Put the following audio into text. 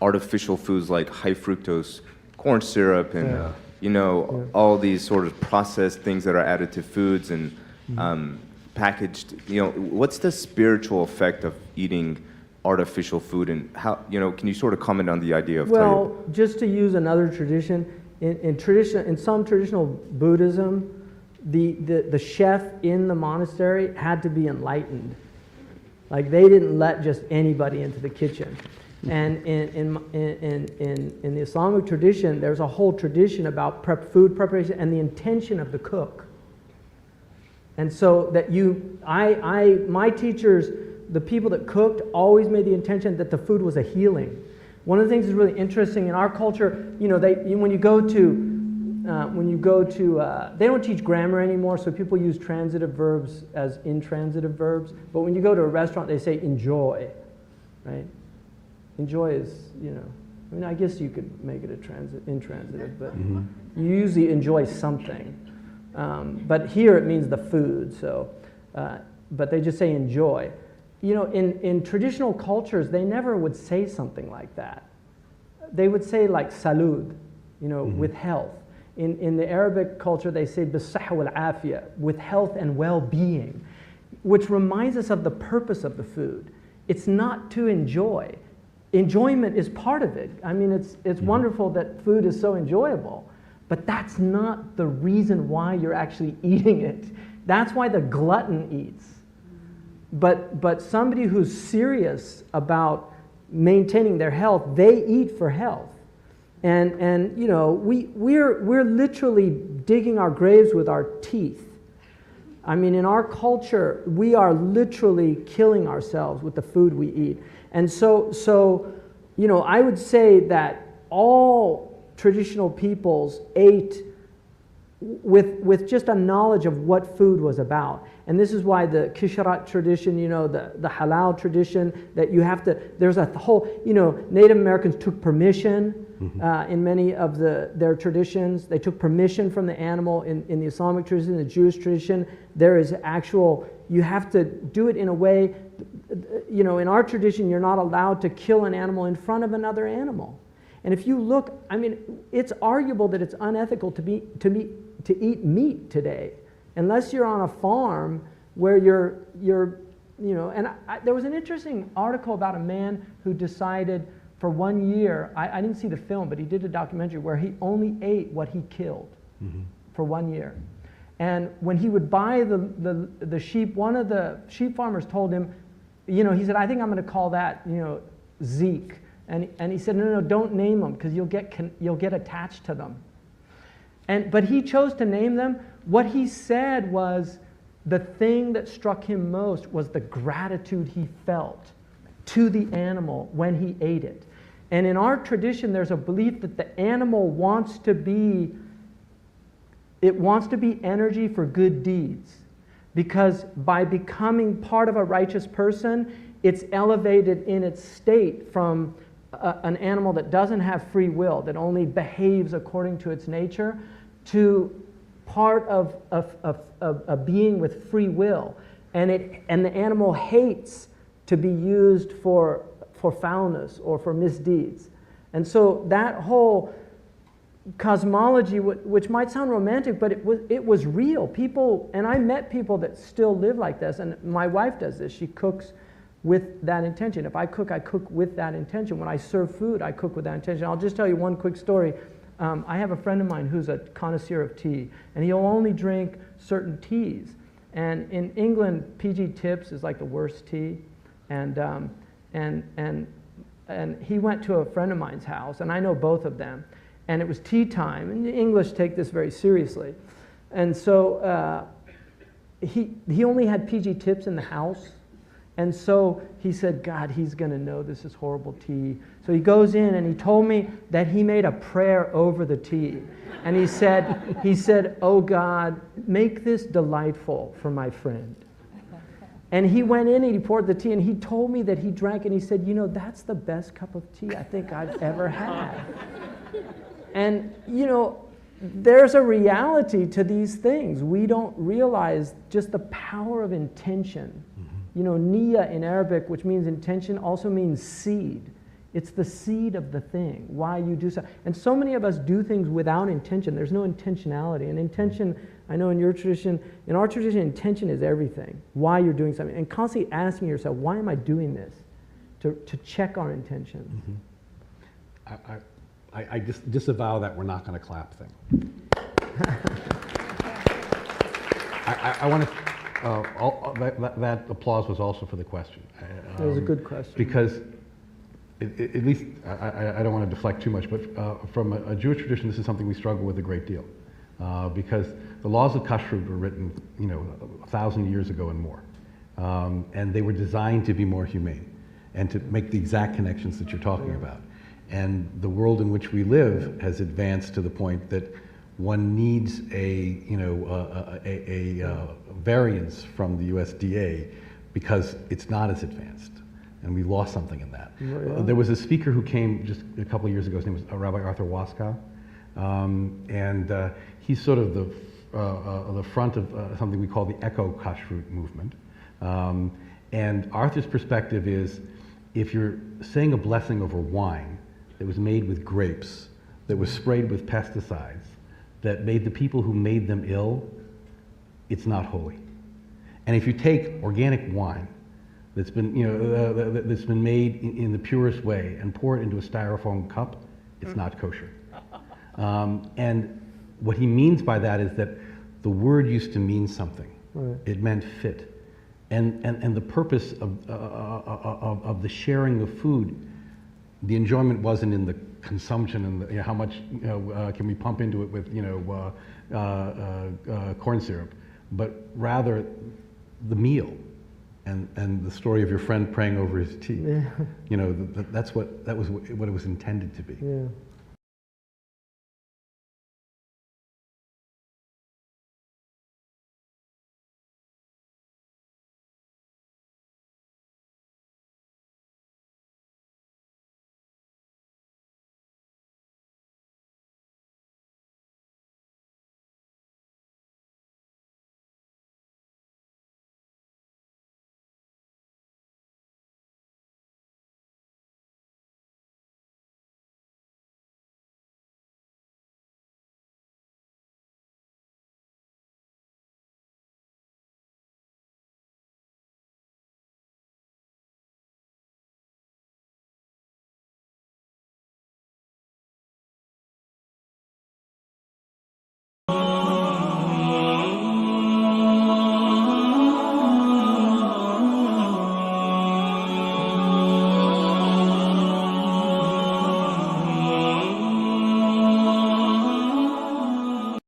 artificial foods like high fructose corn syrup and all these sort of processed things that are added to foods and packaged. What's the spiritual effect of eating artificial food, and how, can you sort of comment on the idea of tayyib? Just to use another tradition, in some traditional Buddhism, the chef in the monastery had to be enlightened. Like, they didn't let just anybody into the kitchen. And in the Islamic tradition, there's a whole tradition about food preparation and the intention of the cook. And so that my teachers, the people that cooked, always made the intention that the food was a healing. One of the things that's really interesting in our culture, when you go to, they don't teach grammar anymore, so people use transitive verbs as intransitive verbs. But when you go to a restaurant, they say enjoy, right? Enjoy is, I guess you could make it intransitive, but you usually enjoy something. But here it means the food, so, but they just say enjoy. In traditional cultures, they never would say something like that. They would say like salud, with health. In the Arabic culture, they say bisahha wal afiyah, with health and well-being, which reminds us of the purpose of the food. It's not to enjoy. Enjoyment is part of it. I mean, it's wonderful that food is so enjoyable, but that's not the reason why you're actually eating it. That's why the glutton eats. But somebody who's serious about maintaining their health, they eat for health. And we're literally digging our graves with our teeth. I mean, in our culture, we are literally killing ourselves with the food we eat. And so I would say that all traditional peoples ate with just a knowledge of what food was about. And this is why the Kisharat tradition, the halal tradition, that you have to, there's a whole, Native Americans took permission in many of their traditions. They took permission from the animal in the Islamic tradition, the Jewish tradition. There is actual, you have to do it in a way, in our tradition, you're not allowed to kill an animal in front of another animal. And if you look, I mean, it's arguable that it's unethical to eat meat today, unless you're on a farm where you're and there was an interesting article about a man who decided for 1 year, I didn't see the film, but he did a documentary where he only ate what he killed for 1 year. And when he would buy the sheep, one of the sheep farmers told him, he said, I think I'm going to call that, Zeke. And he said, no, don't name them, because you'll get attached to them. But he chose to name them. What he said was the thing that struck him most was the gratitude he felt to the animal when he ate it. And in our tradition, there's a belief that the animal wants to be energy for good deeds. Because by becoming part of a righteous person, it's elevated in its state from an animal that doesn't have free will, that only behaves according to its nature, to part of a being with free will. And the animal hates to be used for foulness or for misdeeds. And so that whole cosmology, which might sound romantic, but it was real. People, and I met people that still live like this, and my wife does this. She cooks with that intention. If I cook with that intention. When I serve food, I cook with that intention. I'll just tell you one quick story. I have a friend of mine who's a connoisseur of tea, and he'll only drink certain teas. And in England, PG Tips is like the worst tea. And he went to a friend of mine's house, and I know both of them. And it was tea time, and the English take this very seriously. And so he only had PG Tips in the house. And so he said, God, he's going to know this is horrible tea. So he goes in and he told me that he made a prayer over the tea. And he said, oh God, make this delightful for my friend. And he went in and he poured the tea, and he told me that he drank, and he said, that's the best cup of tea I think I've ever had. And, there's a reality to these things. We don't realize just the power of intention. Niyya in Arabic, which means intention, also means seed. It's the seed of the thing, why you do so. And so many of us do things without intention. There's no intentionality. And intention, I know in your tradition, in our tradition, intention is everything. Why you're doing something. And constantly asking yourself, why am I doing this? To check our intentions. Mm-hmm. I disavow that we're not going to clap thing. I want to, that applause was also for the question. It was a good question. Because, at least, I don't want to deflect too much, but from a Jewish tradition, this is something we struggle with a great deal. Because the laws of kashrut were written, 1,000 years ago and more. And they were designed to be more humane and to make the exact connections that you're talking about. And the world in which we live has advanced to the point that one needs a variance from the USDA because it's not as advanced, and we lost something in that. Yeah. There was a speaker who came just a couple of years ago. His name was Rabbi Arthur Waskow, and he's sort of the front of something we call the eco-kashrut movement. And Arthur's perspective is, if you're saying a blessing over wine that was made with grapes, that was sprayed with pesticides, that made the people who made them ill, it's not holy. And if you take organic wine that's been, that's been made in the purest way and pour it into a styrofoam cup, it's not kosher. And what he means by that is that the word used to mean something. Right. It meant fit. And the purpose of the sharing of food, the enjoyment wasn't in the consumption and how much can we pump into it with corn syrup, but rather the meal and the story of your friend praying over his tea. Yeah. That was what it was intended to be. Yeah.